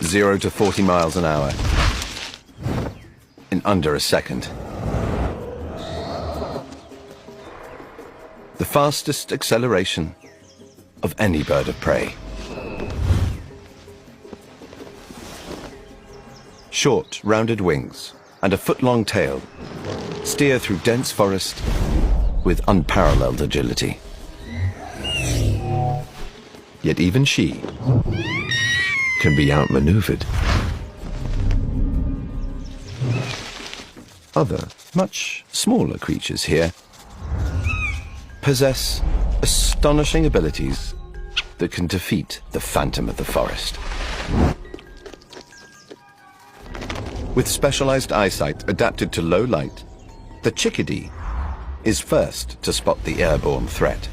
0 to 40 miles an hour in under a second. The fastest acceleration of any bird of prey. Short, rounded wings and a foot-long tail steer through dense forest with unparalleled agility. Yet even she can be outmaneuvered. Other, much smaller creatures here possess astonishing abilities that can defeat the phantom of the forest. With specialized eyesight adapted to low light, the chickadee is first to spot the airborne threat.